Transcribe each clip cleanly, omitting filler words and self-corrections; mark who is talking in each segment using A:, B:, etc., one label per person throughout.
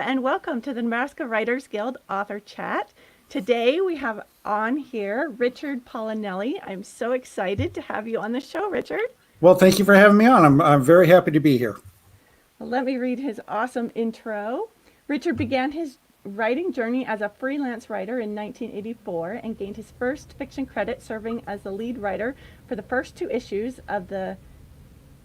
A: and welcome to the Nebraska Writers Guild Author Chat. Today we have on here Richard Paolinelli. I'm so excited to have you on the show, Richard.
B: Well, thank you for having me on. I'm very happy to be here.
A: Well, let me read his awesome intro. Richard began his writing journey as a freelance writer in 1984 and gained his first fiction credit serving as the lead writer for the first two issues of the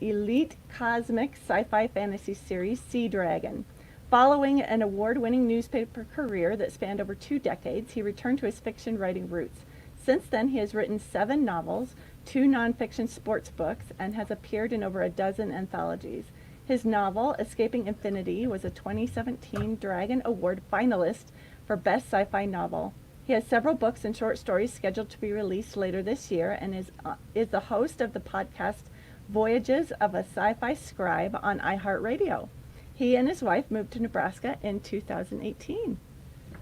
A: elite cosmic sci-fi fantasy series Seadragon. Following an award-winning newspaper career that spanned over 2 decades, he returned to his fiction writing roots. Since then, he has written 7 novels, 2 nonfiction sports books, and has appeared in over a dozen anthologies. His novel, Escaping Infinity, was a 2017 Dragon Award Finalist for Best Sci-Fi Novel. He has several books and short stories scheduled to be released later this year and is the host of the podcast Voyages of a Sci-Fi Scribe on iHeartRadio. He and his wife moved to Nebraska in 2018.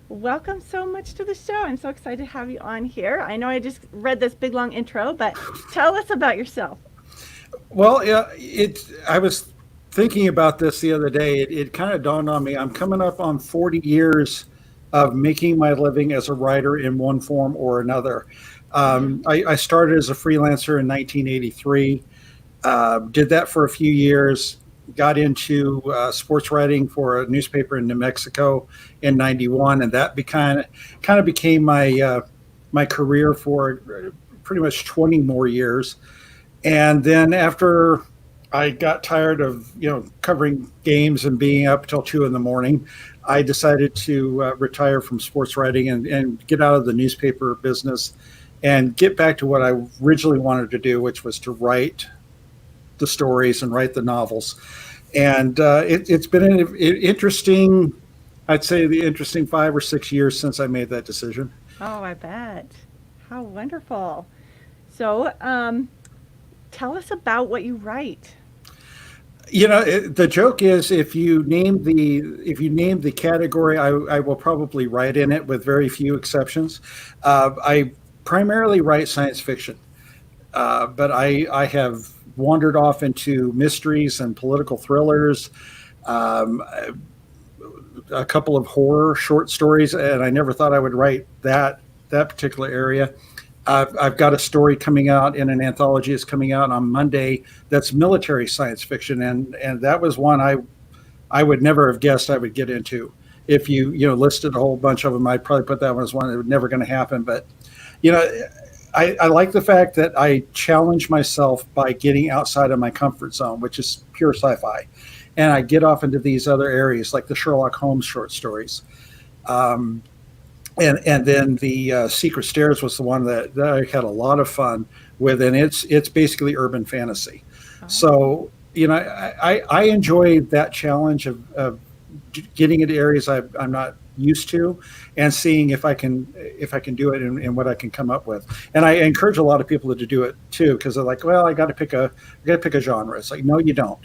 A: Welcome so much to the show. I'm so excited to have you on here. I know I just read this big long intro, but tell us about yourself.
B: Well, yeah, I was thinking about this the other day. It kind of dawned on me. I'm coming up on 40 years of making my living as a writer in one form or another. I started as a freelancer in 1983, did that for a few years, got into sports writing for a newspaper in New Mexico in '91, and that kind of became my career for pretty much 20 more years. And then after I got tired of covering games and being up till 2 a.m, I decided to retire from sports writing and get out of the newspaper business and get back to what I originally wanted to do, which was to write the stories and write the novels. And it's been an interesting, I'd say the interesting 5 or 6 years since I made that decision.
A: Oh, I bet. How wonderful. So tell us about what you write.
B: The joke is if you name the category, I will probably write in it with very few exceptions. I primarily write science fiction, but I have wandered off into mysteries and political thrillers, a couple of horror short stories, and I never thought I would write that particular area. I've got a story coming out in an anthology that's coming out on Monday that's military science fiction, and that was one I would never have guessed I would get into. If you listed a whole bunch of them, I'd probably put that one as one that was never going to happen. But I like the fact that I challenge myself by getting outside of my comfort zone, which is pure sci-fi, and I get off into these other areas like the Sherlock Holmes short stories. And then the Secret Stairs was the one that I had a lot of fun with, and it's basically urban fantasy. Oh. So I enjoy that challenge of getting into areas I'm not used to, and seeing if I can do it and what I can come up with. And I encourage a lot of people to do it too, because they're like, well, I got to pick a genre. It's like, no, you don't.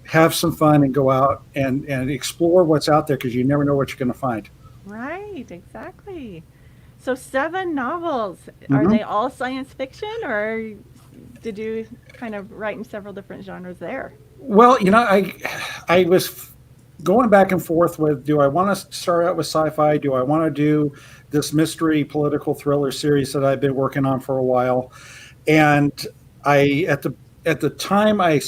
B: Have some fun and go out and explore what's out there, because you never know what you're going to find.
A: Right, exactly. So 7 novels. Are they all science fiction, or did you kind of write in several different genres there?
B: Well, I was going back and forth with, do I want to start out with sci-fi? Do I want to do this mystery political thriller series that I've been working on for a while? And at the time I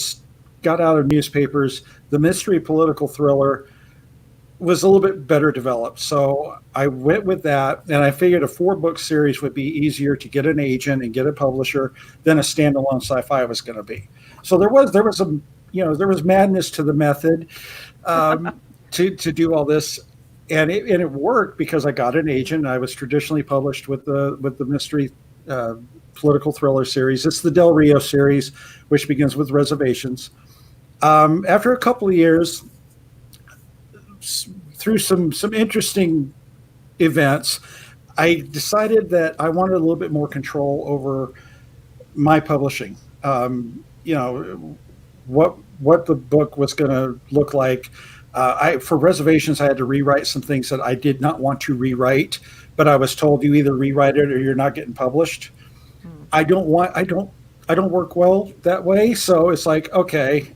B: got out of newspapers, the mystery political thriller was a little bit better developed. So I went with that, and I figured a 4-book series would be easier to get an agent and get a publisher than a standalone sci-fi was going to be. So there was madness to the method to do all this, and it worked because I got an agent. I was traditionally published with the mystery political thriller series. It's the Del Rio series, which begins with Reservations. After a couple of years, through some interesting events, I decided that I wanted a little bit more control over my publishing. What the book was going to look like. For Reservations, I had to rewrite some things that I did not want to rewrite, but I was told you either rewrite it or you're not getting published. I don't work well that way. So it's like, okay,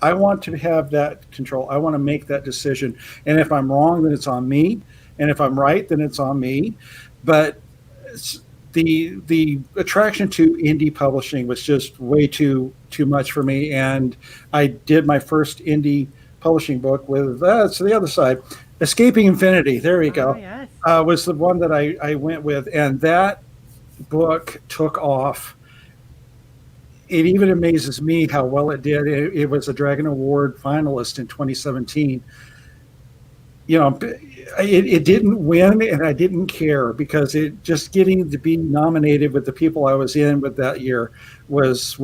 B: I want to have that control. I want to make that decision. And if I'm wrong, then it's on me. And if I'm right, then it's on me. But the attraction to indie publishing was just way too much for me. And I did my first indie publishing book with it's the other side, Escaping Infinity. There we go.
A: Yes.
B: Was the one that I went with, and that book took off. It even amazes me how well it did. It was a Dragon Award finalist in 2017. You know, it didn't win, and I didn't care because it just getting to be nominated with the people I was in with that year was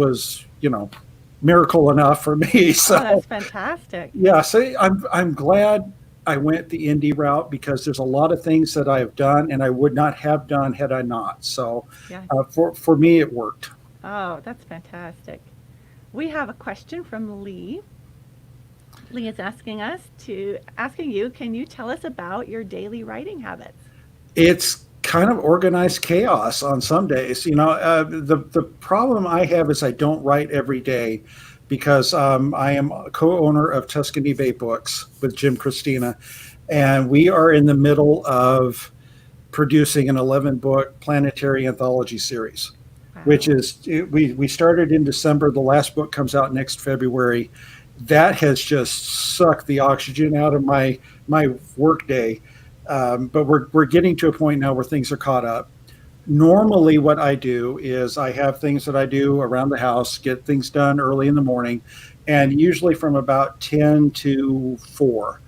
B: miracle enough for me. So
A: that's fantastic.
B: Yeah, so I'm glad I went the indie route because there's a lot of things that I've done and I would not have done had I not. So
A: Yeah.
B: For me, it worked.
A: Oh, that's fantastic. We have a question from Lee. Lee is asking you, can you tell us about your daily writing habits?
B: It's kind of organized chaos on some days. The problem I have is I don't write every day because I am a co-owner of Tuscany Bay Books with Jim Christina, and we are in the middle of producing an 11-book planetary anthology series. Wow. Which is, we started in December. The last book comes out next February. That has just sucked the oxygen out of my work day. But we're getting to a point now where things are caught up. Normally what I do is I have things that I do around the house, get things done early in the morning, and usually from about 10 to 4.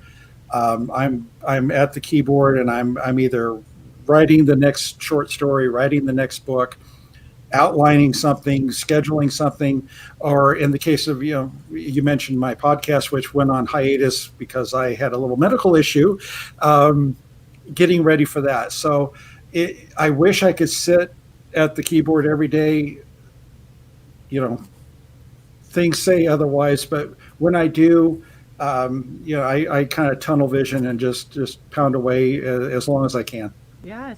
B: I'm at the keyboard and I'm either writing the next short story, writing the next book, outlining something, scheduling something, or in the case of, you mentioned my podcast, which went on hiatus because I had a little medical issue, getting ready for that. So I wish I could sit at the keyboard every day. Things say otherwise, but when I do, I kind of tunnel vision and just pound away as long as I can.
A: Yes.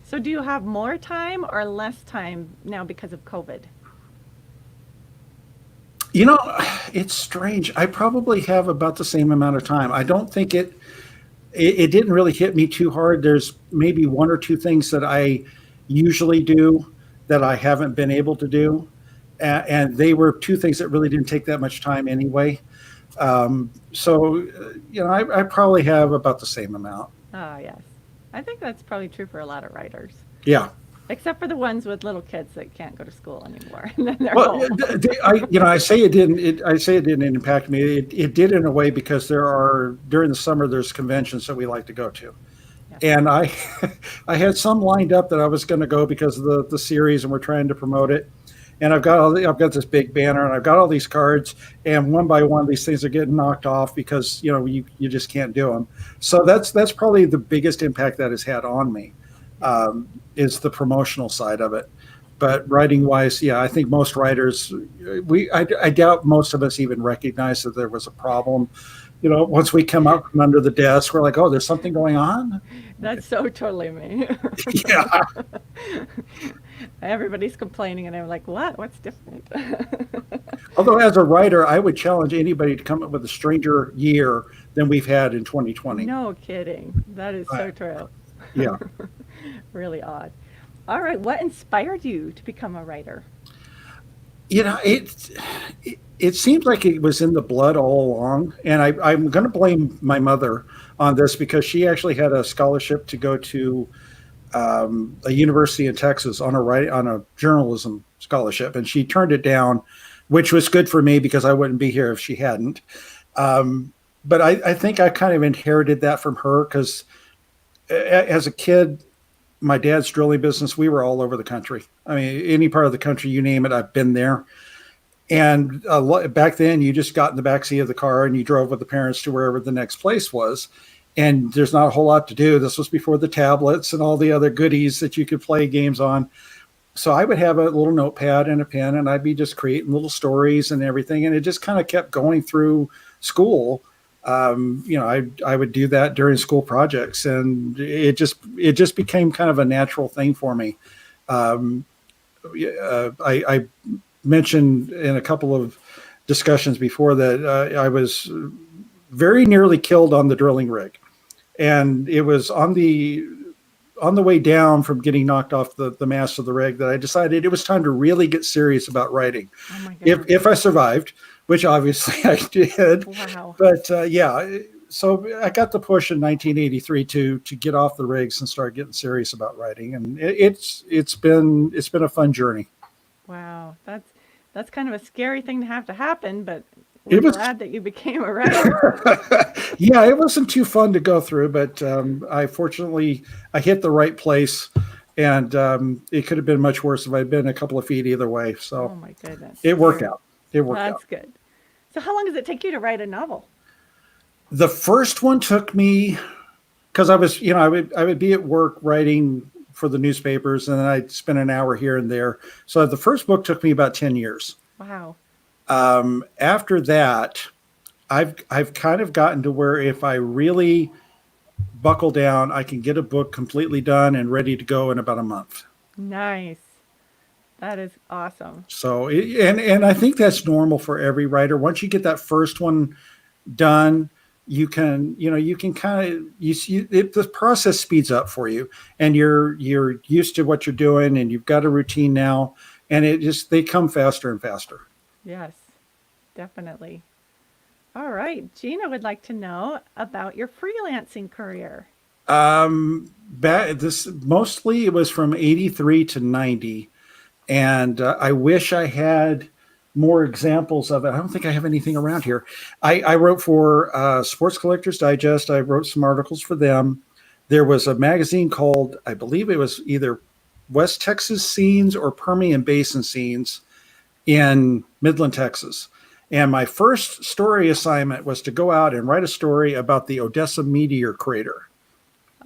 A: So do you have more time or less time now because of COVID?
B: It's strange. I probably have about the same amount of time. I don't think it didn't really hit me too hard. There's maybe one or two things that I usually do that I haven't been able to do. And they were two things that really didn't take that much time anyway. I probably have about the same amount.
A: Oh, yes. I think that's probably true for a lot of writers.
B: Yeah.
A: Except for the ones with little kids that can't go to school anymore. And then they're
B: home. I say it didn't impact me. It did in a way because during the summer there's conventions that we like to go to. Yeah. And I had some lined up that I was going to go because of the series, and we're trying to promote it. And I've got this big banner, and I've got all these cards, and one by one these things are getting knocked off because you just can't do them. So that's probably the biggest impact that has had on me, is the promotional side of it. But writing wise, yeah, I think most writers, I doubt most of us even recognize that there was a problem. Once we come out from under the desk, we're like, oh, there's something going on.
A: That's so totally me.
B: Yeah.
A: Everybody's complaining, and I'm like, what? What's different?
B: Although, as a writer, I would challenge anybody to come up with a stranger year than we've had in 2020.
A: No kidding. That is so true.
B: Yeah.
A: Really odd. All right. What inspired you to become a writer?
B: It seems like it was in the blood all along. And I'm going to blame my mother on this because she actually had a scholarship to go to a university in Texas on a journalism scholarship, and she turned it down, which was good for me because I wouldn't be here if she hadn't. But I think I kind of inherited that from her because as a kid, my dad's drilling business, we were all over the country. I mean, any part of the country, you name it, I've been there. And back then, you just got in the backseat of the car and you drove with the parents to wherever the next place was. And there's not a whole lot to do. This was before the tablets and all the other goodies that you could play games on. So I would have a little notepad and a pen, and I'd be just creating little stories and everything. And it just kind of kept going through school. I would do that during school projects, and it just became kind of a natural thing for me. I mentioned in a couple of discussions before that, I was very nearly killed on the drilling rig, and it was on the way down from getting knocked off the mast of the rig that I decided it was time to really get serious about writing.
A: Oh my goodness.
B: If I survived, which obviously I did.
A: Wow.
B: But yeah, so I got the push in 1983 to get off the rigs and start getting serious about writing, and it's been a fun journey.
A: Wow. That's kind of a scary thing to have to happen, but we're glad that you became a writer.
B: Yeah, it wasn't too fun to go through, but I hit the right place, and it could have been much worse if I'd been a couple of feet either way. So
A: oh my goodness.
B: it worked out. It worked out.
A: That's good. So how long does it take you to write a novel?
B: The first one took me, because I was, I would be at work writing for the newspapers, and then I'd spend an hour here and there. So the first book took me about 10 years.
A: Wow.
B: After that, I've kind of gotten to where if I really buckle down, I can get a book completely done and ready to go in about a month.
A: Nice. That is awesome.
B: So, and I think that's normal for every writer. Once you get that first one done, you can kind of, the process speeds up for you, and you're used to what you're doing, and you've got a routine now, and they come faster and faster.
A: Yes, definitely. All right. Gina would like to know about your freelancing career.
B: Mostly it was from 83 to 90. And I wish I had more examples of it. I don't think I have anything around here. I wrote for Sports Collectors Digest. I wrote some articles for them. There was a magazine called, I believe it was either West Texas Scenes or Permian Basin Scenes in Midland, Texas. And my first story assignment was to go out and write a story about the Odessa Meteor crater.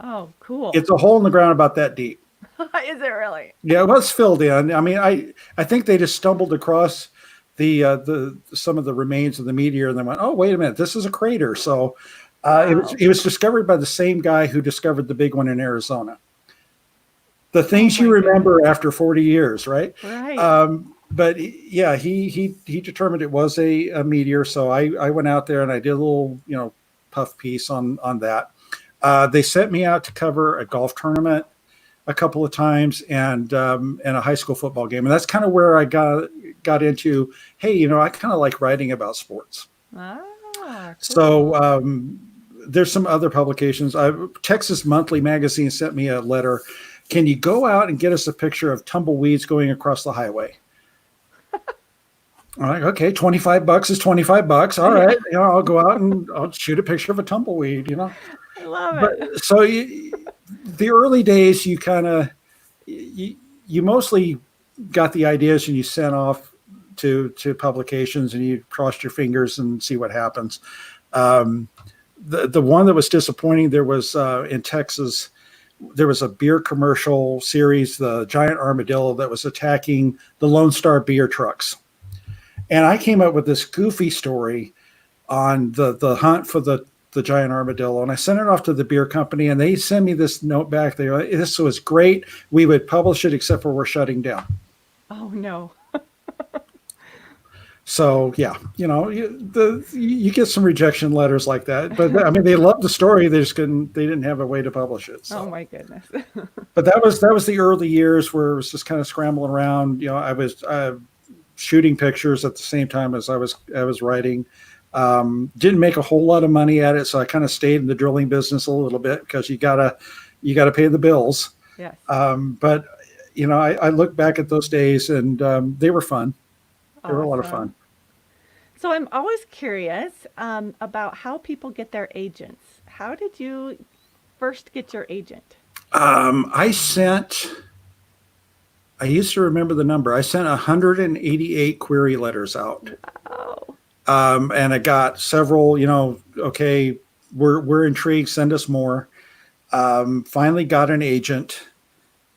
A: Oh, cool.
B: It's a hole in the ground about that deep.
A: Is it really?
B: Yeah, it was filled in. I mean, I think they just stumbled across the some of the remains of the meteor and then went, oh, wait a minute, this is a crater. So it was discovered by the same guy who discovered the big one in Arizona. The things you remember after 40 years, right?
A: Right.
B: But yeah, he determined it was a meteor. So I went out there and I did a little, puff piece on that. They sent me out to cover a golf tournament a couple of times and a high school football game. And that's kind of where I got into, hey, I kind of like writing about sports.
A: Ah, cool.
B: So there's some other publications. Texas Monthly Magazine sent me a letter. Can you go out and get us a picture of tumbleweeds going across the highway? I'm like, okay, $25 is $25. All right. I'll go out and I'll shoot a picture of a tumbleweed,
A: I love it.
B: So the early days, you kind of, you mostly got the ideas and you sent off to publications and you crossed your fingers and see what happens. The one that was disappointing, there was in Texas, there was a beer commercial series, the giant armadillo that was attacking the Lone Star beer trucks. And I came up with this goofy story on the hunt for the giant armadillo. And I sent it off to the beer company and they sent me this note back. They go, this was great. We would publish it except for we're shutting down.
A: Oh, no.
B: So, yeah, you get some rejection letters like that. But I mean, they loved the story. They didn't have a way to publish it. So.
A: Oh, my goodness.
B: But that was the early years where it was just kind of scrambling around. I was shooting pictures at the same time as I was writing. Didn't make a whole lot of money at it, so I kind of stayed in the drilling business a little bit because you gotta pay the bills.
A: Yes.
B: But I look back at those days and they were fun. They were a lot of fun.
A: So I'm always curious about how people get their agents. How did you first get your agent?
B: I used to remember the number. I sent 188 query letters out.
A: Wow.
B: And I got several, okay, we're intrigued, send us more. Finally got an agent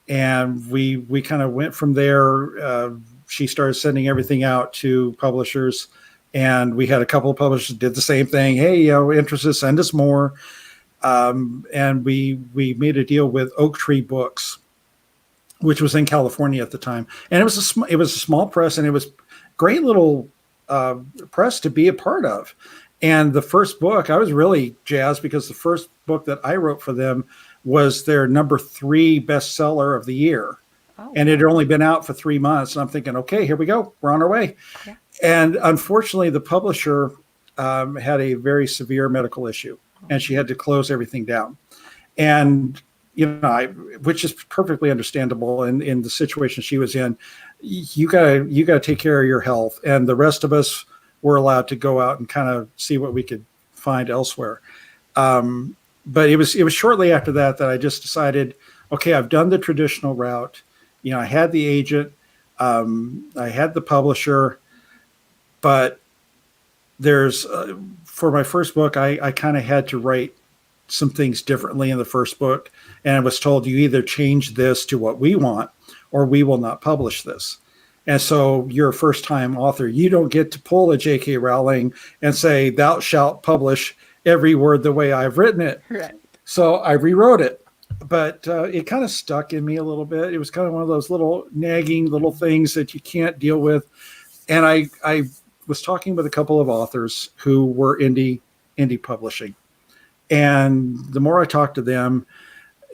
B: and we kind of went from there. She started sending everything out to publishers and we had a couple of publishers did the same thing. Hey, interested, send us more. And we made a deal with Oak Tree Books, which was in California at the time. And it was a small press and it was great little press to be a part of. And the first book, I was really jazzed because the first book that I wrote for them was their number 3 bestseller of the year.
A: Oh,
B: And
A: wow.
B: it had only been out for 3 months. And I'm thinking, okay, here we go. We're on our way.
A: Yeah.
B: And unfortunately, the publisher had a very severe medical issue, and she had to close everything down. And, which is perfectly understandable in the situation she was in. You gotta take care of your health. And the rest of us were allowed to go out and kind of see what we could find elsewhere. But it was shortly after that I just decided, okay, I've done the traditional route. I had the agent, I had the publisher, but there's for my first book, I kind of had to write some things differently in the first book. And I was told, you either change this to what we want or we will not publish this. And so you're a first-time author. You don't get to pull a J.K. Rowling and say, thou shalt publish every word the way I've written it.
A: Right.
B: So I rewrote it. But it kind of stuck in me a little bit. It was kind of one of those little nagging little things that you can't deal with. And I was talking with a couple of authors who were indie publishing. And the more I talked to them,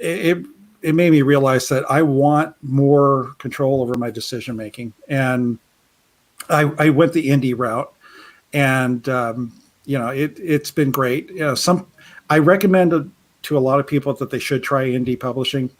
B: it made me realize that I want more control over my decision making. And I went the indie route, and it's been great. I recommend to a lot of people that they should try indie publishing.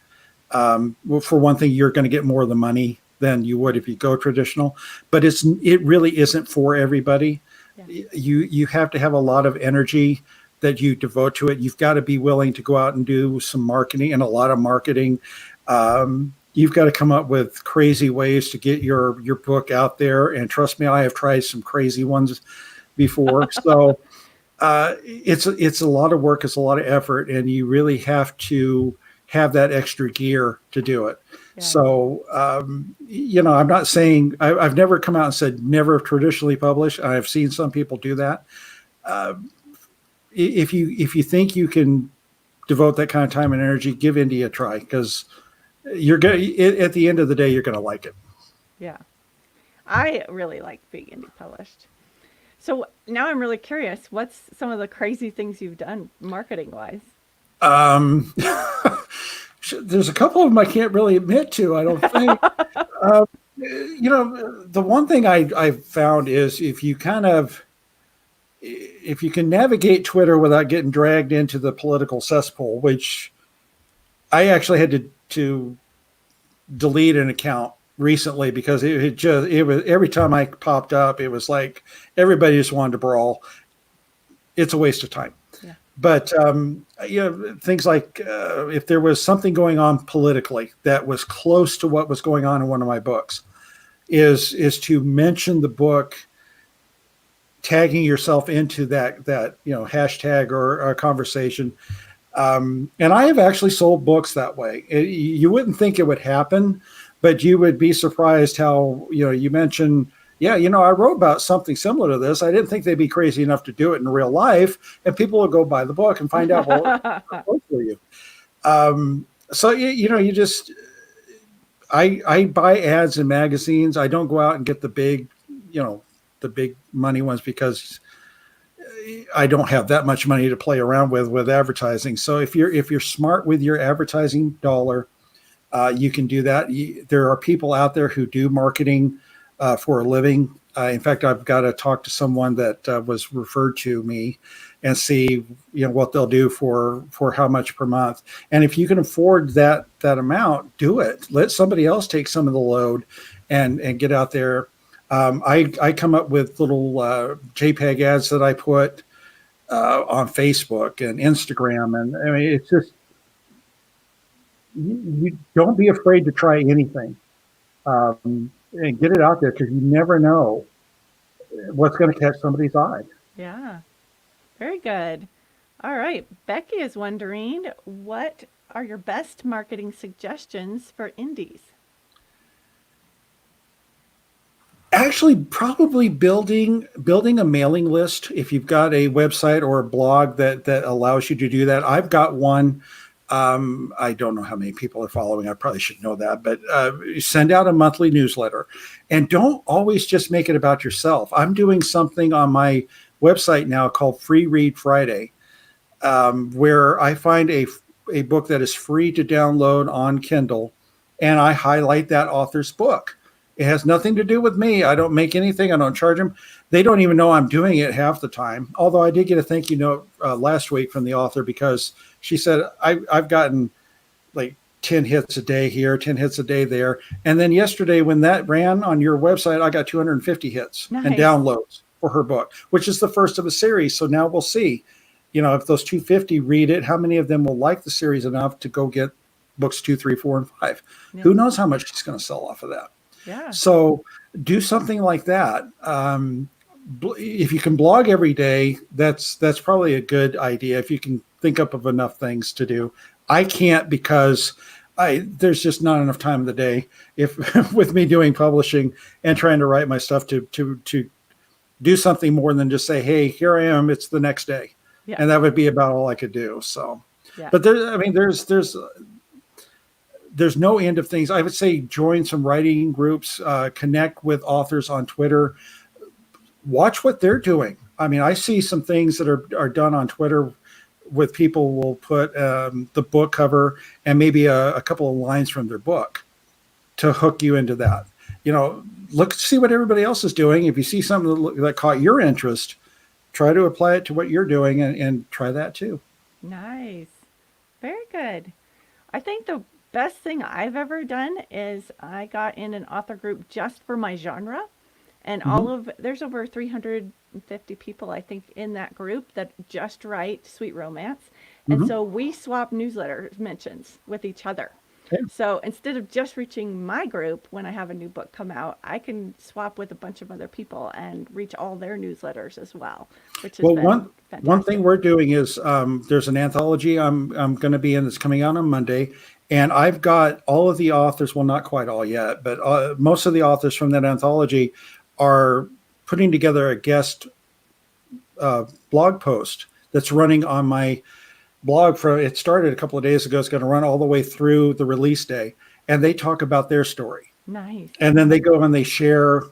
B: Well, for one thing, you're going to get more of the money than you would if you go traditional, but it really isn't for everybody. Yeah. You have to have a lot of energy that you devote to it. You've got to be willing to go out and do some marketing, and a lot of marketing. You've got to come up with crazy ways to get your book out there. And trust me, I have tried some crazy ones before. So it's a lot of work. It's a lot of effort, and you really have to have that extra gear to do it. Yeah. So, I'm not saying I've never come out and said never traditionally publish. I've seen some people do that. If you think you can devote that kind of time and energy, give indie a try, because you're going at the end of the day, you're going to like it. Yeah.
A: I really like being indie published. So now I'm really curious, what's some of the crazy things you've done marketing wise?
B: There's a couple of them I can't really admit to, I don't think. The one thing I've found is if you can navigate Twitter without getting dragged into the political cesspool, which I actually had to delete an account recently because it was every time I popped up, it was like everybody just wanted to brawl. It's a waste of time. Yeah. But things like if there was something going on politically that was close to what was going on in one of my books, is to mention the book, tagging yourself into that hashtag or a conversation. And I have actually sold books that way. You wouldn't think it would happen, but you would be surprised how, you mentioned, I wrote about something similar to this. I didn't think they'd be crazy enough to do it in real life. And people will go buy the book and find out, well, for you. So, you just, I buy ads in magazines. I don't go out and get the big money ones because I don't have that much money to play around with advertising. So if you're smart with your advertising dollar, you can do that. There are people out there who do marketing for a living. In fact, I've got to talk to someone that was referred to me and see what they'll do for how much per month. And if you can afford that amount, do it. Let somebody else take some of the load and get out there. I come up with little JPEG ads that I put on Facebook and Instagram. And I mean, it's just, you don't be afraid to try anything and get it out there, because you never know what's going to catch somebody's eye.
A: Yeah, very good. All right. Becky is wondering, what are your best marketing suggestions for indies?
B: Actually, probably building a mailing list. If you've got a website or a blog that allows you to do that. I've got one I don't know how many people are following. I probably should know that, but send out a monthly newsletter, and don't always just make it about yourself. I'm doing something on my website now called Free Read Friday, where I find a book that is free to download on Kindle, and I highlight that author's book. It has nothing to do with me. I don't make anything. I don't charge them. They don't even know I'm doing it half the time. Although I did get a thank you note last week from the author, because she said, I've gotten like 10 hits a day here, 10 hits a day there. And then yesterday when that ran on your website, I got 250 hits and downloads for her book, which is the first of a series. So now we'll see, if those 250 read it, how many of them will like the series enough to go get books 2, 3, 4, and 5. Yeah. Who knows how much she's going to sell off of that.
A: Yeah.
B: So do something like that. If you can blog every day, that's probably a good idea. If you can think up of enough things to do. I can't, because there's just not enough time in the day if with me doing publishing and trying to write my stuff to do something more than just say, hey, here I am, it's the next day. Yeah. And that would be about all I could do. So, yeah. But there's no end of things. I would say join some writing groups, connect with authors on Twitter, watch what they're doing. I mean, I see some things that are done on Twitter with people will put the book cover and maybe a couple of lines from their book to hook you into that. See what everybody else is doing. If you see something that caught your interest, try to apply it to what you're doing and try that too.
A: Nice. Very good. I think the best thing I've ever done is I got in an author group just for my genre, and there's over 350 people, I think, in that group that just write sweet romance. And so we swap newsletter mentions with each other. Okay. So instead of just reaching my group when I have a new book come out, I can swap with a bunch of other people and reach all their newsletters as well, which is
B: one thing we're doing is there's an anthology I'm going to be in that's coming out on Monday. And I've got all of the authors, well, not quite all yet, but most of the authors from that anthology are putting together a guest blog post that's running on my blog. It started a couple of days ago. It's going to run all the way through the release day. And they talk about their story.
A: Nice.
B: And then they go and they share,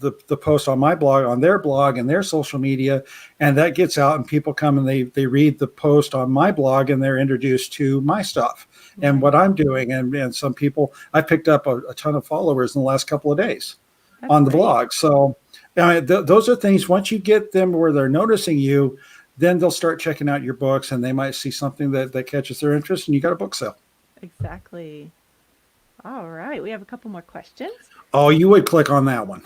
B: the post on my blog, on their blog and their social media. And that gets out and people come and they read the post on my blog and they're introduced to my stuff and what I'm doing. And some people, I picked up a ton of followers in the last couple of days on the blog. So those are things, once you get them where they're noticing you, then they'll start checking out your books and they might see something that catches their interest and you got a book sale.
A: Exactly. All right. We have a couple more questions.
B: Oh, you would click on that one.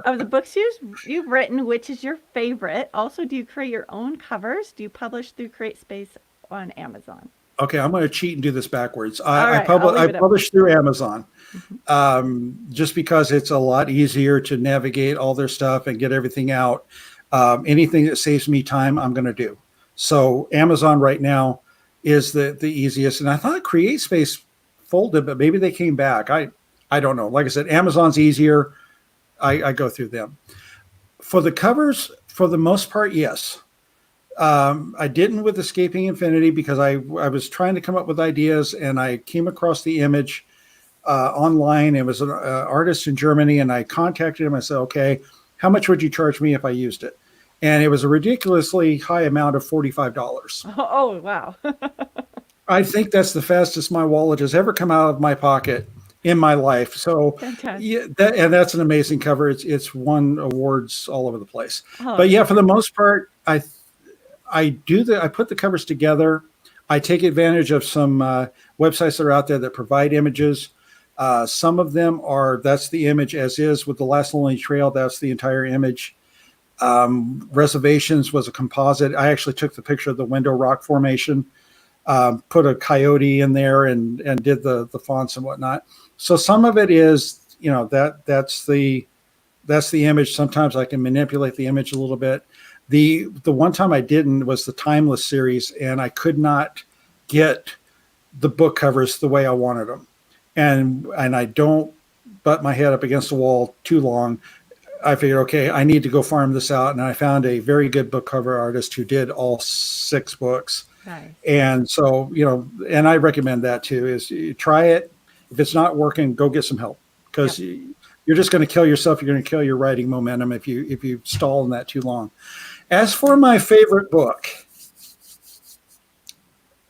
A: Of the books you've written, which is your favorite? Also, do you create your own covers? Do you publish through Createspace on Amazon?
B: Okay, I'm going to cheat and do this backwards. I publish through Amazon just because it's a lot easier to navigate all their stuff and get everything out. Anything that saves me time, I'm going to do. So Amazon right now is the easiest. And I thought Createspace folded, but maybe they came back. I don't know. Like I said, Amazon's easier. I go through them. For the covers, for the most part, yes. I didn't with Escaping Infinity because I was trying to come up with ideas and I came across the image online. It was an artist in Germany and I contacted him. I said, okay, how much would you charge me if I used it? And it was a ridiculously high amount of $45.
A: Oh, wow.
B: I think that's the fastest my wallet has ever come out of my pocket in my life. So yeah, that's an amazing cover. It's won awards all over the place. But yeah, for the most part, I put the covers together. I take advantage of some websites that are out there that provide images. Some of them that's the image as is with The Last Lonely Trail. That's the entire image. Reservations was a composite. I actually took the picture of the window rock formation, put a coyote in there and did the fonts and whatnot. So some of it is, that's the image. Sometimes I can manipulate the image a little bit. The one time I didn't was the Timeless series, and I could not get the book covers the way I wanted them. And I don't butt my head up against the wall too long. I figured, okay, I need to go farm this out. And I found a very good book cover artist who did all 6 books.
A: Nice.
B: And so, and I recommend that too, is you try it. If it's not working, go get some help, because you're just going to kill yourself. You're going to kill your writing momentum if you stall in that too long. As for my favorite book,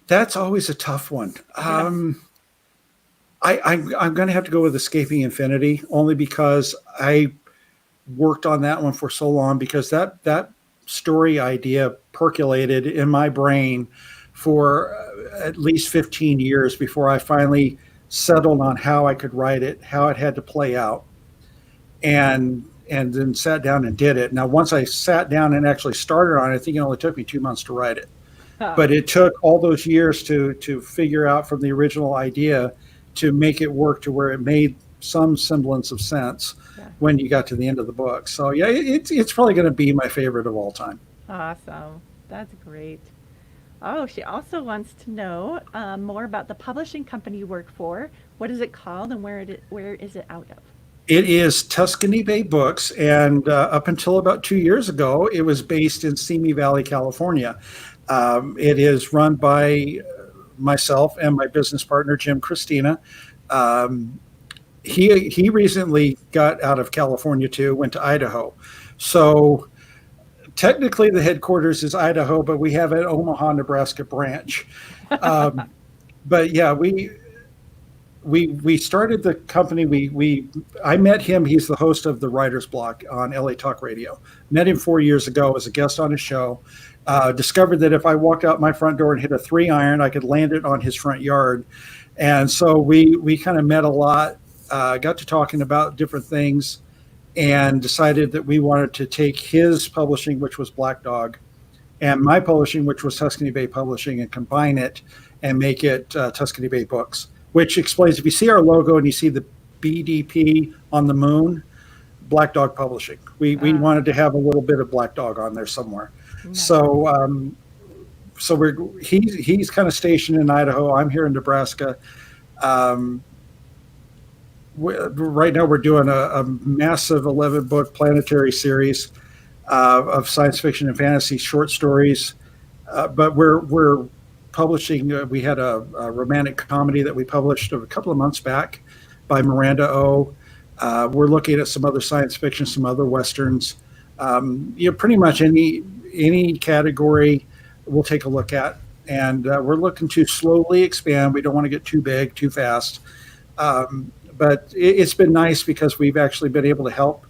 B: that's always a tough one. I'm going to have to go with Escaping Infinity, only because I worked on that one for so long, because that story idea percolated in my brain for at least 15 years before I finally settled on how I could write it, how it had to play out, and then sat down and did it. Now, once I sat down and actually started on it, I think it only took me 2 months to write it. But it took all those years to figure out from the original idea to make it work to where it made some semblance of sense when you got to the end of the book. So yeah, it's probably going to be my favorite of all time.
A: Awesome. That's great. Oh, she also wants to know more about the publishing company you work for. What is it called, and where is it out of?
B: It is Tuscany Bay Books, and up until about 2 years ago, it was based in Simi Valley, California. It is run by myself and my business partner, Jim Christina. He recently got out of California too, went to Idaho. So technically the headquarters is Idaho, but we have an Omaha, Nebraska branch. But yeah, we started the company. I met him. He's the host of the Writer's Block on LA Talk Radio. Met him 4 years ago as a guest on his show. Discovered that if I walked out my front door and hit a 3-iron, I could land it on his front yard. And so we kind of met a lot, got to talking about different things, and decided that we wanted to take his publishing, which was Black Dog, and my publishing, which was Tuscany Bay Publishing, and combine it and make it Tuscany Bay Books, which explains, if you see our logo and you see the BDP on the moon, Black Dog Publishing. We wanted to have a little bit of Black Dog on there somewhere. Nice. So he's kind of stationed in Idaho. I'm here in Nebraska. Right now we're doing a massive 11-book planetary series of science fiction and fantasy short stories. But we're publishing. We had a romantic comedy that we published a couple of months back by Miranda O. We're looking at some other science fiction, some other westerns. Pretty much any category we'll take a look at, and we're looking to slowly expand. We don't want to get too big too fast, but it's been nice because we've actually been able to help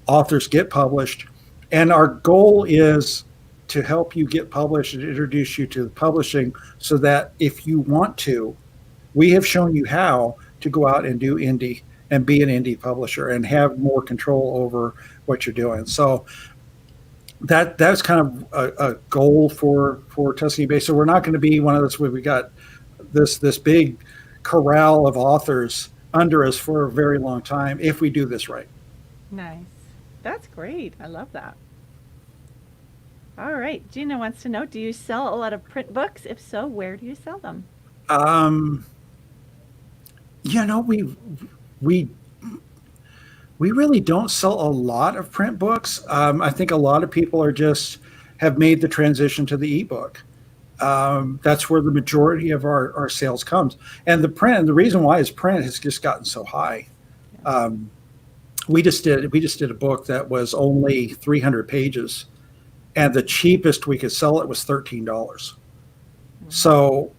B: authors get published, and our goal is to help you get published and introduce you to the publishing, so that if you want to, we have shown you how to go out and do indie and be an indie publisher and have more control over what you're doing. So that's kind of a goal for Tuscany Bay. So we're not going to be one of those where we got this big corral of authors under us for a very long time if we do this right.
A: Nice. That's great. I love that. All right. Gina wants to know, do you sell a lot of print books? If so, where do you sell them?
B: We really don't sell a lot of print books. I think a lot of people have made the transition to the ebook. That's where the majority of our sales comes. And the reason why is print has just gotten so high. We just did a book that was only 300 pages, and the cheapest we could sell it was $13. Mm-hmm. So,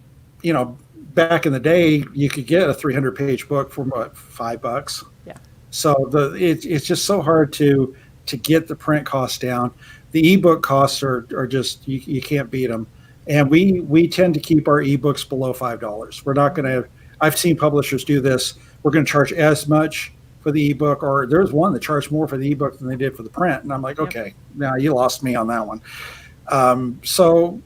B: back in the day, you could get a 300-page book for what, $5? Yeah. So it's just so hard to get the print costs down. The ebook costs are just you can't beat them, and we tend to keep our ebooks below $5. We're not going to. I've seen publishers do this. We're going to charge as much for the ebook, or there's one that charged more for the ebook than they did for the print, and I'm like, okay, now you lost me on that one. So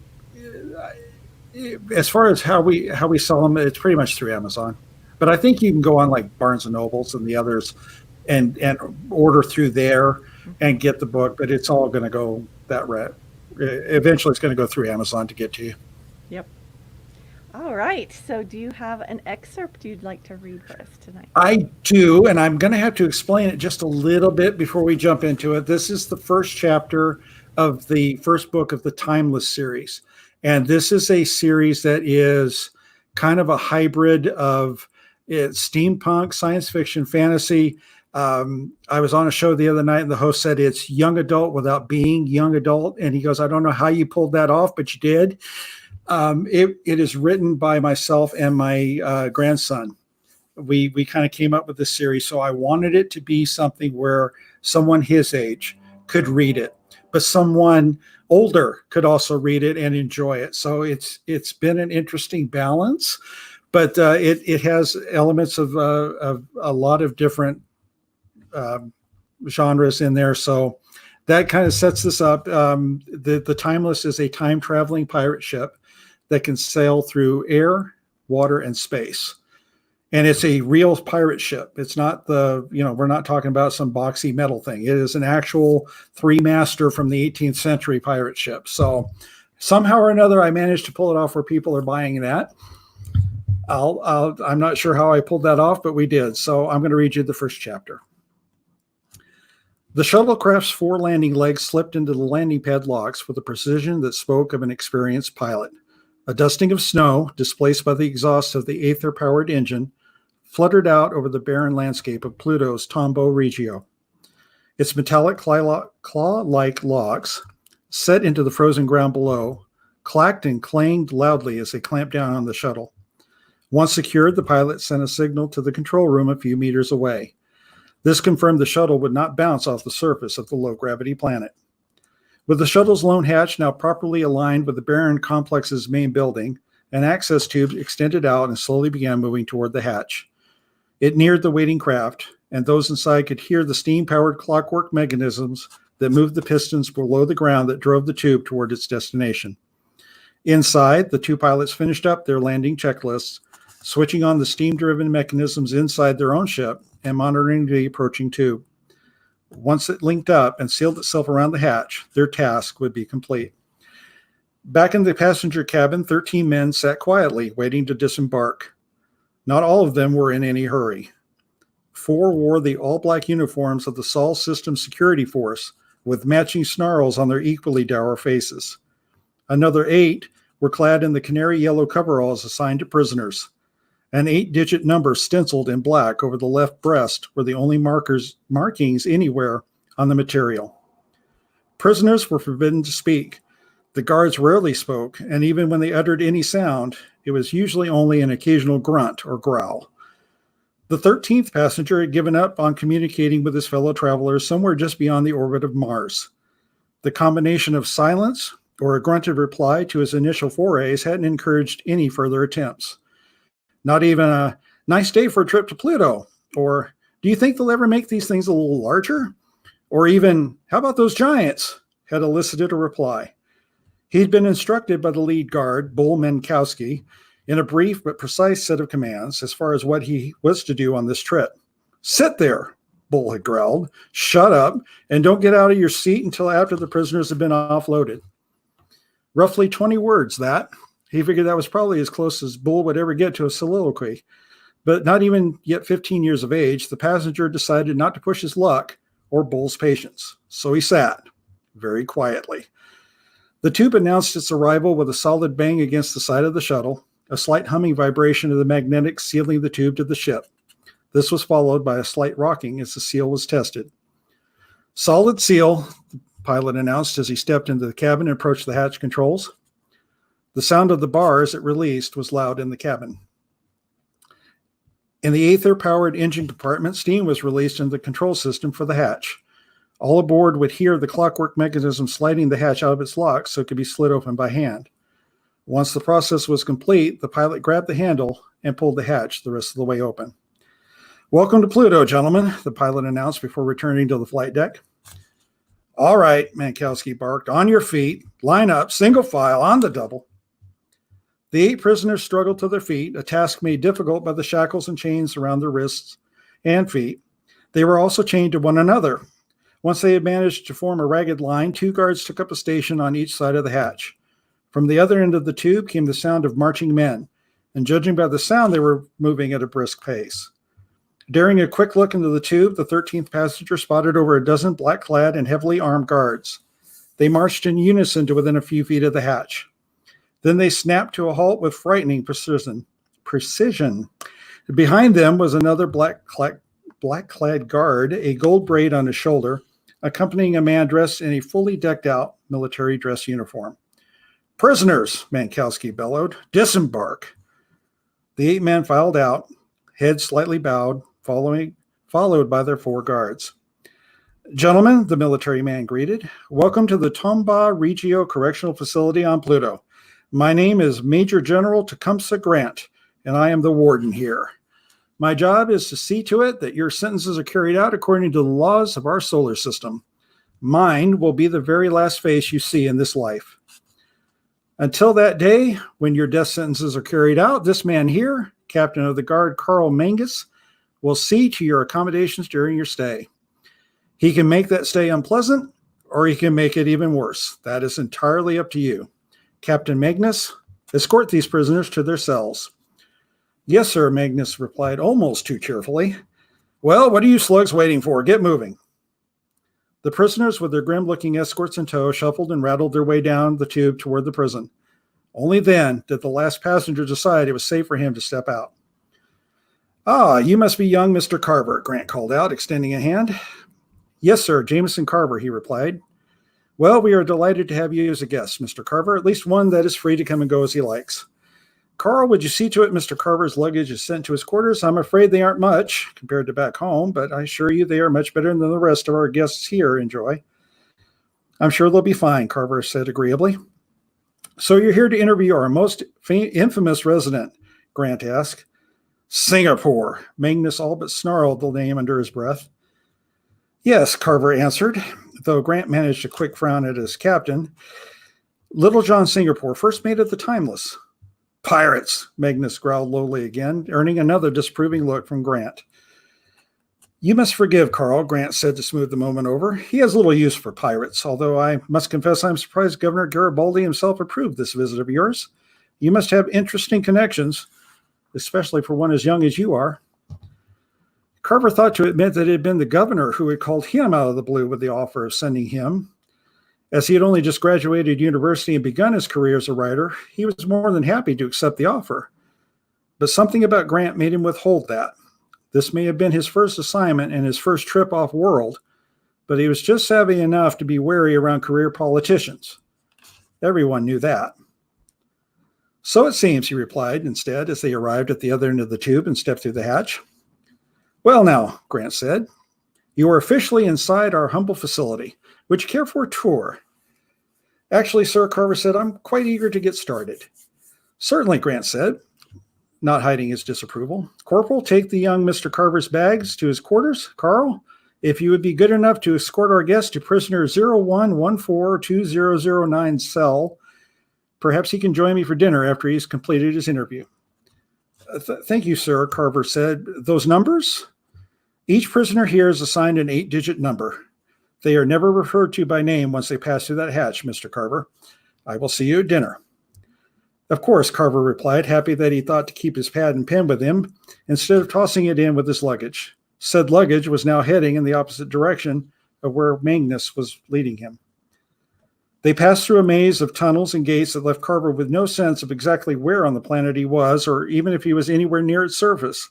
B: as far as how we sell them, it's pretty much through Amazon. But I think you can go on like Barnes and Nobles and the others and order through there and get the book, but it's all going to go that route. Eventually it's going to go through Amazon to get to you.
A: Yep. All right. So do you have an excerpt you'd like to read for us tonight?
B: I do, and I'm going to have to explain it just a little bit before we jump into it. This is the first chapter of the first book of the Timeless series. And this is a series that is kind of a hybrid of steampunk, science fiction, fantasy. I was on a show the other night and the host said it's young adult without being young adult. And he goes, I don't know how you pulled that off, but you did. It is written by myself and my grandson. We kind of came up with this series. So I wanted it to be something where someone his age could read it, but someone older could also read it and enjoy it. So it's been an interesting balance, but it has elements of a lot of different genres in there. So that kind of sets this up. The Timeless is a time traveling pirate ship that can sail through air, water, and space. And it's a real pirate ship. It's not we're not talking about some boxy metal thing. It is an actual 3-master from the 18th century pirate ship. So somehow or another, I managed to pull it off where people are buying that. I'm not sure how I pulled that off, but we did. So I'm going to read you the first chapter. The shuttlecraft's 4 landing legs slipped into the landing pad locks with a precision that spoke of an experienced pilot. A dusting of snow, displaced by the exhaust of the Aether-powered engine, fluttered out over the barren landscape of Pluto's Tombo Regio. Its metallic claw-like locks, set into the frozen ground below, clacked and clanged loudly as they clamped down on the shuttle. Once secured, the pilot sent a signal to the control room a few meters away. This confirmed the shuttle would not bounce off the surface of the low-gravity planet. With the shuttle's lone hatch now properly aligned with the barren complex's main building, an access tube extended out and slowly began moving toward the hatch. It neared the waiting craft, and those inside could hear the steam-powered clockwork mechanisms that moved the pistons below the ground that drove the tube toward its destination. Inside, the 2 pilots finished up their landing checklists, switching on the steam-driven mechanisms inside their own ship and monitoring the approaching tube. Once it linked up and sealed itself around the hatch, their task would be complete. Back in the passenger cabin, 13 men sat quietly, waiting to disembark. Not all of them were in any hurry. 4 wore the all-black uniforms of the Sol System Security Force, with matching snarls on their equally dour faces. Another 8 were clad in the canary yellow coveralls assigned to prisoners. An 8-digit number stenciled in black over the left breast were the only markings anywhere on the material. Prisoners were forbidden to speak. The guards rarely spoke, and even when they uttered any sound, it was usually only an occasional grunt or growl. The 13th passenger had given up on communicating with his fellow travelers somewhere just beyond the orbit of Mars. The combination of silence or a grunted reply to his initial forays hadn't encouraged any further attempts. Not even a nice day for a trip to Pluto, or do you think they'll ever make these things a little larger? Or even, how about those giants? Had elicited a reply. He'd been instructed by the lead guard, Bull Menkowski, in a brief but precise set of commands as far as what he was to do on this trip. Sit there, Bull had growled. Shut up, and don't get out of your seat until after the prisoners have been offloaded. Roughly 20 words, that. He figured that was probably as close as Bull would ever get to a soliloquy. But not even yet 15 years of age, the passenger decided not to push his luck or Bull's patience. So he sat, very quietly. The tube announced its arrival with a solid bang against the side of the shuttle, a slight humming vibration of the magnetics sealing the tube to the ship. This was followed by a slight rocking as the seal was tested. Solid seal, the pilot announced as he stepped into the cabin and approached the hatch controls. The sound of the bars it released was loud in the cabin. In the Aether-powered engine compartment, steam was released into the control system for the hatch. All aboard would hear the clockwork mechanism sliding the hatch out of its lock so it could be slid open by hand. Once the process was complete, the pilot grabbed the handle and pulled the hatch the rest of the way open. Welcome to Pluto, gentlemen, the pilot announced before returning to the flight deck. All right, Mankowski barked. On your feet, line up, single file, on the double. The 8 prisoners struggled to their feet, a task made difficult by the shackles and chains around their wrists and feet. They were also chained to one another. Once they had managed to form a ragged line, 2 guards took up a station on each side of the hatch. From the other end of the tube came the sound of marching men, and judging by the sound, they were moving at a brisk pace. Daring a quick look into the tube, the 13th passenger spotted over a dozen black-clad and heavily armed guards. They marched in unison to within a few feet of the hatch. Then they snapped to a halt with frightening precision. Behind them was another black-clad guard, a gold braid on his shoulder, accompanying a man dressed in a fully decked-out military dress uniform. "Prisoners," Mankowski bellowed. "Disembark." The 8 men filed out, heads slightly bowed, followed by their 4 guards. "Gentlemen," the military man greeted, "welcome to the Tombaugh Regio Correctional Facility on Pluto. My name is Major General Tecumseh Grant, and I am the warden here. My job is to see to it that your sentences are carried out according to the laws of our solar system. Mine will be the very last face you see in this life. Until that day, when your death sentences are carried out, this man here, Captain of the Guard Carl Mangus, will see to your accommodations during your stay. He can make that stay unpleasant, or he can make it even worse. That is entirely up to you. Captain Magnus, escort these prisoners to their cells." "Yes, sir," Magnus replied almost too cheerfully. "Well, what are you slugs waiting for? Get moving." The prisoners, with their grim-looking escorts in tow, shuffled and rattled their way down the tube toward the prison. Only then did the last passenger decide it was safe for him to step out. "Ah, you must be young Mr. Carver," Grant called out, extending a hand. "Yes, sir, Jameson Carver," he replied. "Well, we are delighted to have you as a guest, Mr. Carver, at least one that is free to come and go as he likes. Carl, would you see to it Mr. Carver's luggage is sent to his quarters? I'm afraid they aren't much compared to back home, but I assure you they are much better than the rest of our guests here enjoy." "I'm sure they'll be fine," Carver said agreeably. "So you're here to interview our most infamous resident?" Grant asked. "Singapore," Magnus all but snarled the name under his breath. "Yes," Carver answered, though Grant managed a quick frown at his captain. "Little John Singapore, first mate of the Timeless." "Pirates," Magnus growled lowly again, earning another disapproving look from Grant. "You must forgive Carl," Grant said to smooth the moment over. "He has little use for pirates, although I must confess I'm surprised Governor Garibaldi himself approved this visit of yours. You must have interesting connections, especially for one as young as you are." Carver thought to admit that it had been the governor who had called him out of the blue with the offer of sending him. As he had only just graduated university and begun his career as a writer, he was more than happy to accept the offer. But something about Grant made him withhold that. This may have been his first assignment and his first trip off-world, but he was just savvy enough to be wary around career politicians. Everyone knew that. "So it seems," he replied instead as they arrived at the other end of the tube and stepped through the hatch. "Well now," Grant said, "you are officially inside our humble facility. Would you care for a tour?" "Actually, sir," Carver said, "I'm quite eager to get started." "Certainly," Grant said, not hiding his disapproval. "Corporal, take the young Mr. Carver's bags to his quarters. Carl, if you would be good enough to escort our guest to prisoner 01142009 cell, perhaps he can join me for dinner after he's completed his interview." Thank you, sir," Carver said. "Those numbers?" "Each prisoner here is assigned an 8-digit number. They are never referred to by name once they pass through that hatch, Mr. Carver. I will see you at dinner." "Of course," Carver replied, happy that he thought to keep his pad and pen with him instead of tossing it in with his luggage. Said luggage was now heading in the opposite direction of where Magnus was leading him. They passed through a maze of tunnels and gates that left Carver with no sense of exactly where on the planet he was, or even if he was anywhere near its surface.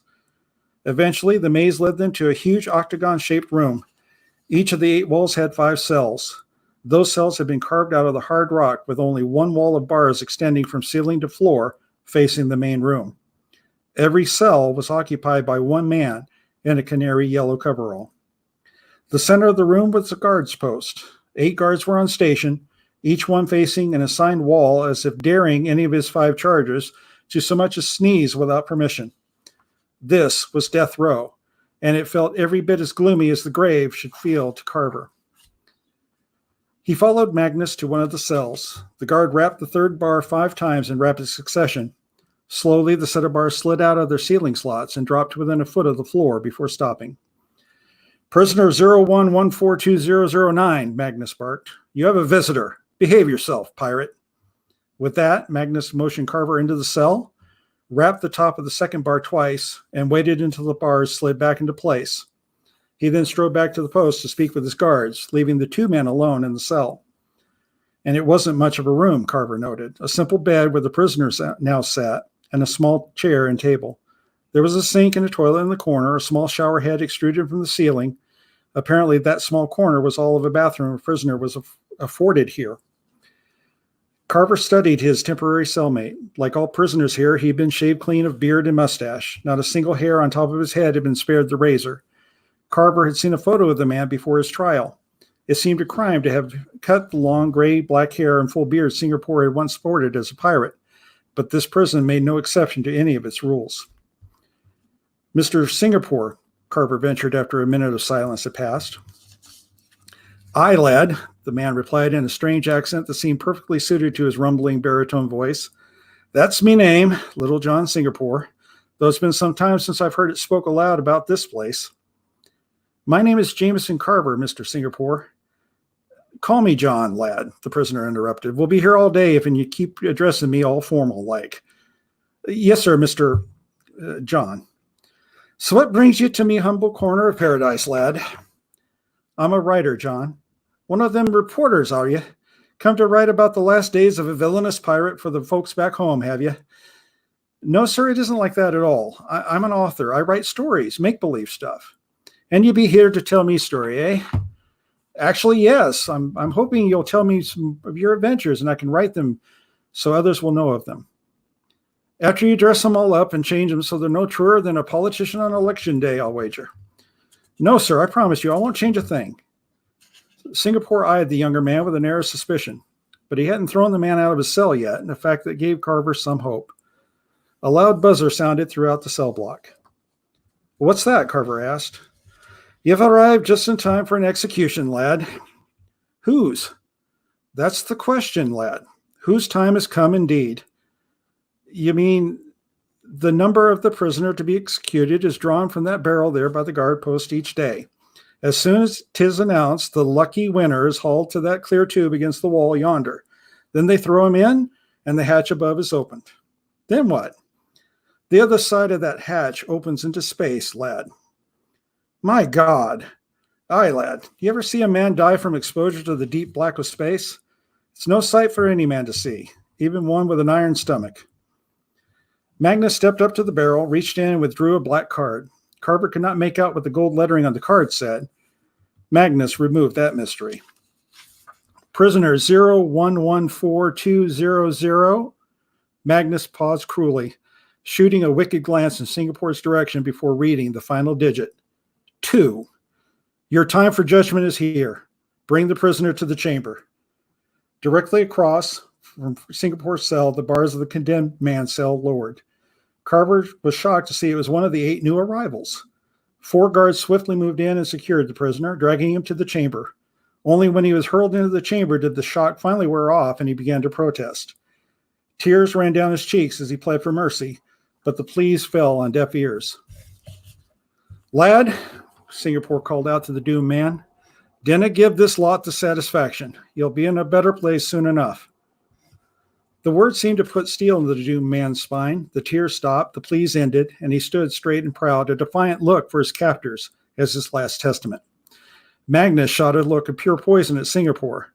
B: Eventually, the maze led them to a huge octagon-shaped room. Each of the 8 walls had 5 cells. Those cells had been carved out of the hard rock with only one wall of bars extending from ceiling to floor facing the main room. Every cell was occupied by one man in a canary yellow coverall. The center of the room was a guard's post. 8 guards were on station, each one facing an assigned wall as if daring any of his 5 charges to so much as sneeze without permission. This was death row, and it felt every bit as gloomy as the grave should feel to Carver. He followed Magnus to one of the cells. The guard rapped the 3rd bar 5 times in rapid succession. Slowly, the set of bars slid out of their ceiling slots and dropped within a foot of the floor before stopping. "Prisoner 01142009, Magnus barked. "You have a visitor. Behave yourself, pirate." With that, Magnus motioned Carver into the cell, rapped the top of the 2nd bar twice, and waited until the bars slid back into place. He then strode back to the post to speak with his guards, leaving the 2 men alone in the cell. And it wasn't much of a room, Carver noted. A simple bed where the prisoners now sat, and a small chair and table. There was a sink and a toilet in the corner, a small shower head extruded from the ceiling. Apparently, that small corner was all of a bathroom a prisoner was afforded here. Carver studied his temporary cellmate. Like all prisoners here, he had been shaved clean of beard and mustache. Not a single hair on top of his head had been spared the razor. Carver had seen a photo of the man before his trial. It seemed a crime to have cut the long gray black hair and full beard Singapore had once sported as a pirate, but this prison made no exception to any of its rules. Mr. Singapore, Carver ventured after a minute of silence had passed. Aye, lad, the man replied in a strange accent that seemed perfectly suited to his rumbling baritone voice. That's me name, Little John Singapore, though it's been some time since I've heard it spoke aloud about this place. My name is Jameson Carver, Mr. Singapore. Call me John, lad, the prisoner interrupted. We'll be here all day if you keep addressing me all formal like. Yes, sir, Mr. John. So what brings you to me humble corner of paradise, lad? I'm a writer, John. One of them reporters, are you? Come to write about the last days of a villainous pirate for the folks back home, have you? No, sir, it isn't like that at all. I'm an author. I write stories, make-believe stuff. And you be here to tell me story, eh? Actually, yes. I'm hoping you'll tell me some of your adventures and I can write them so others will know of them. After you dress them all up and change them so they're no truer than a politician on election day, I'll wager. No, sir, I promise you, I won't change a thing. Singapore eyed the younger man with an air of suspicion, but he hadn't thrown the man out of his cell yet, and a fact that gave Carver some hope. A loud buzzer sounded throughout the cell block. What's that? Carver asked. You've arrived just in time for an execution, lad. Whose? That's the question, lad. Whose time has come indeed? You mean the number of the prisoner to be executed is drawn from that barrel there by the guard post each day. As soon as 'tis announced, the lucky winner is hauled to that clear tube against the wall yonder. Then they throw him in, and the hatch above is opened. Then what? The other side of that hatch opens into space, lad. My God. Aye, lad. You ever see a man die from exposure to the deep black of space? It's no sight for any man to see, even one with an iron stomach. Magnus stepped up to the barrel, reached in and withdrew a black card. Carver could not make out what the gold lettering on the card said. Magnus removed that mystery. Prisoner 0114200. Magnus paused cruelly, shooting a wicked glance in Singapore's direction before reading the final digit. 2. Your time for judgment is here. Bring the prisoner to the chamber. Directly across from Singapore's cell, the bars of the condemned man's cell lowered. Carver was shocked to see it was one of the 8 new arrivals. 4 guards swiftly moved in and secured the prisoner, dragging him to the chamber. Only when he was hurled into the chamber did the shock finally wear off and he began to protest. Tears ran down his cheeks as he pled for mercy, but the pleas fell on deaf ears. Lad, Singapore called out to the doomed man, dinna give this lot the satisfaction. You'll be in a better place soon enough. The words seemed to put steel into the doomed man's spine. The tears stopped, the pleas ended, and he stood straight and proud, a defiant look for his captors as his last testament. Magnus shot a look of pure poison at Singapore.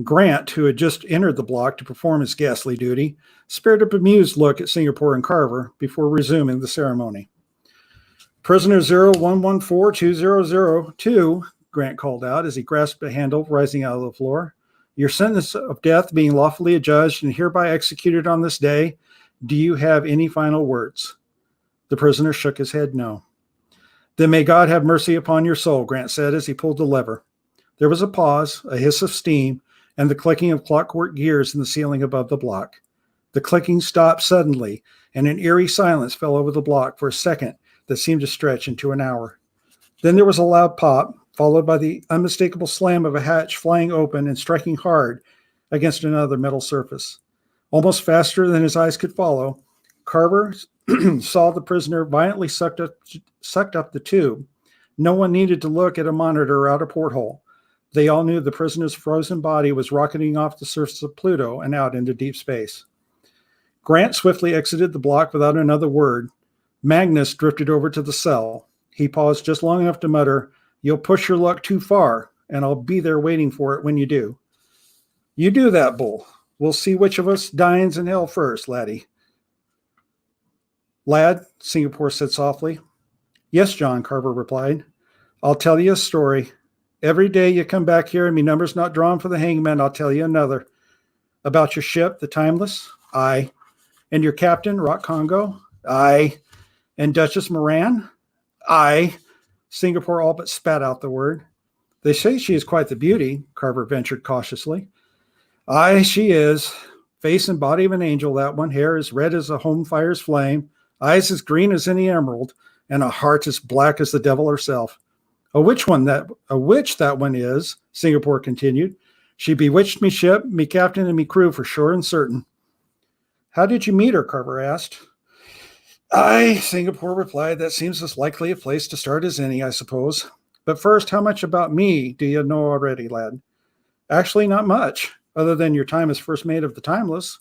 B: Grant, who had just entered the block to perform his ghastly duty, spared a bemused look at Singapore and Carver before resuming the ceremony. Prisoner 011420002, Grant called out as he grasped a handle rising out of the floor. Your sentence of death being lawfully adjudged and hereby executed on this day, do you have any final words? The prisoner shook his head no. Then may God have mercy upon your soul, Grant said as he pulled the lever. There was a pause, a hiss of steam, and the clicking of clockwork gears in the ceiling above the block. The clicking stopped suddenly, and an eerie silence fell over the block for a second that seemed to stretch into an hour. Then there was a loud pop, followed by the unmistakable slam of a hatch flying open and striking hard against another metal surface. Almost faster than his eyes could follow, Carver saw the prisoner violently sucked up the tube. No one needed to look at a monitor or out a porthole. They all knew the prisoner's frozen body was rocketing off the surface of Pluto and out into deep space. Grant swiftly exited the block without another word. Magnus drifted over to the cell. He paused just long enough to mutter, "You'll push your luck too far, and I'll be there waiting for it when you do." You do that, Bull. We'll see which of us dines in hell first, laddie. Lad, Singapore said softly. Yes, John, Carver replied. I'll tell you a story. Every day you come back here and me number's not drawn for the hangman, I'll tell you another. About your ship, the Timeless? Aye. And your captain, Rock Congo? Aye. And Duchess Moran? Aye. Singapore all but spat out the word. They say she is quite the beauty, Carver ventured cautiously. Aye, she is. Face and body of an angel, that one. Hair as red as a home fire's flame. Eyes as green as any emerald. And a heart as black as the devil herself. A witch that one is, Singapore continued. She bewitched me ship, me captain, and me crew for sure and certain. How did you meet her? Carver asked. Aye, Singapore replied. That seems as likely a place to start as any, I suppose. But first, how much about me do you know already, lad? Actually, not much, other than your time as first mate of the Timeless.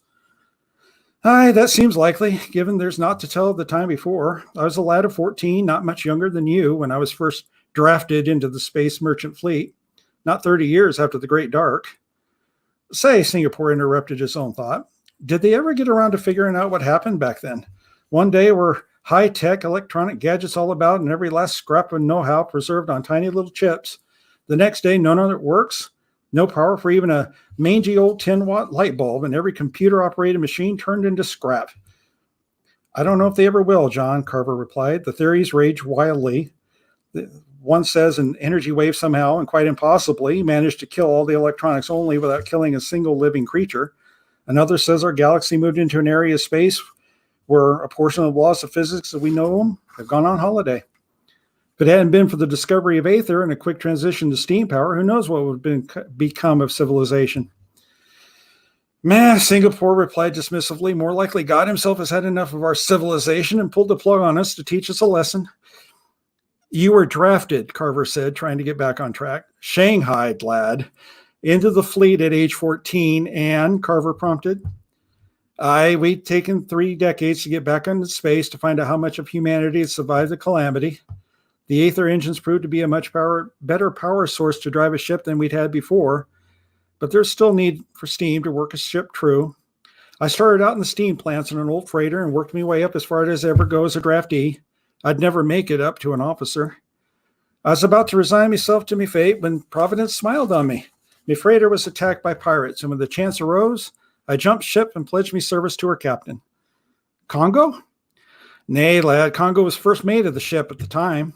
B: Aye, that seems likely, given there's naught to tell of the time before. I was a lad of 14, not much younger than you, when I was first drafted into the space merchant fleet, not 30 years after the Great Dark. Say, Singapore interrupted his own thought, did they ever get around to figuring out what happened back then? One day were high-tech electronic gadgets all about and every last scrap of know-how preserved on tiny little chips. The next day, none of it works. No power for even a mangy old 10-watt light bulb, and every computer-operated machine turned into scrap. I don't know if they ever will, John, Carver replied. The theories rage wildly. One says an energy wave somehow, and quite impossibly, managed to kill all the electronics only without killing a single living creature. Another says our galaxy moved into an area of space where a portion of the laws of physics that we know them have gone on holiday. If it hadn't been for the discovery of aether and a quick transition to steam power, who knows what would have become of civilization? Meh, Singapore replied dismissively. More likely God himself has had enough of our civilization and pulled the plug on us to teach us a lesson. You were drafted, Carver said, trying to get back on track. Shanghaied, lad. Into the fleet at age 14, and, Carver prompted. Aye, we'd taken 3 decades to get back into space to find out how much of humanity had survived the calamity. The aether engines proved to be a much better power source to drive a ship than we'd had before, but there's still need for steam to work a ship true. I started out in the steam plants in an old freighter and worked my way up as far as ever go as a draftee. I'd never make it up to an officer. I was about to resign myself to me fate when Providence smiled on me. My freighter was attacked by pirates, and when the chance arose, I jumped ship and pledged me service to her captain. Congo? Nay, lad, Congo was first mate of the ship at the time.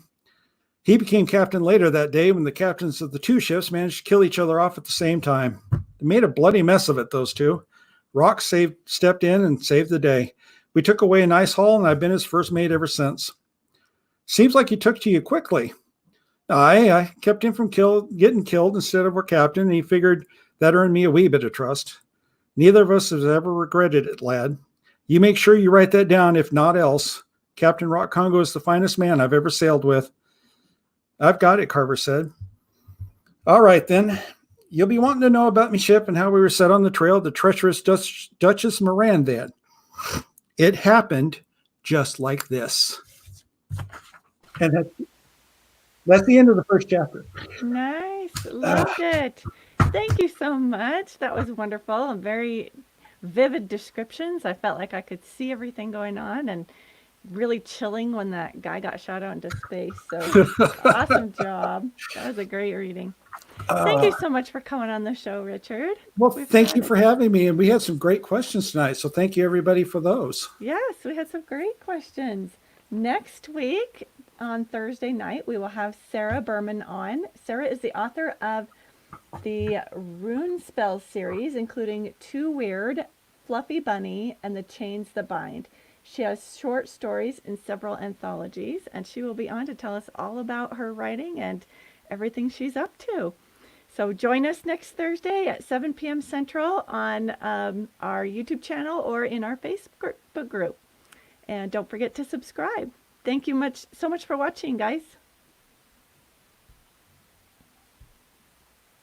B: He became captain later that day when the captains of the 2 ships managed to kill each other off at the same time. They made a bloody mess of it, those 2. Rock stepped in and saved the day. We took away a nice haul, and I've been his first mate ever since. Seems like he took to you quickly. Aye, I kept him from getting killed instead of our captain, and he figured that earned me a wee bit of trust. Neither of us has ever regretted it, lad. You make sure you write that down, if not else. Captain Rock Congo is the finest man I've ever sailed with. I've got it, Carver said. All right, then. You'll be wanting to know about me ship and how we were set on the trail of the treacherous Duchess Moran then. It happened just like this. And that's the end of the first chapter.
A: Nice. Loved it. Thank you so much. That was wonderful and very vivid descriptions. I felt like I could see everything going on and really chilling when that guy got shot out into space. So awesome job. That was a great reading. Thank you so much for coming on the show, Richard.
B: Well, thank you for having me. And we had some great questions tonight. So thank you, everybody, for those.
A: Yes, we had some great questions. Next week on Thursday night, we will have Sarah Berman on. Sarah is the author of the Rune Spell series, including Too Weird, Fluffy Bunny, and The Chains That Bind. She has short stories in several anthologies, and she will be on to tell us all about her writing and everything she's up to. So join us next Thursday at 7 p.m. Central on our YouTube channel or in our Facebook group. And don't forget to subscribe. Thank you so much for watching, guys.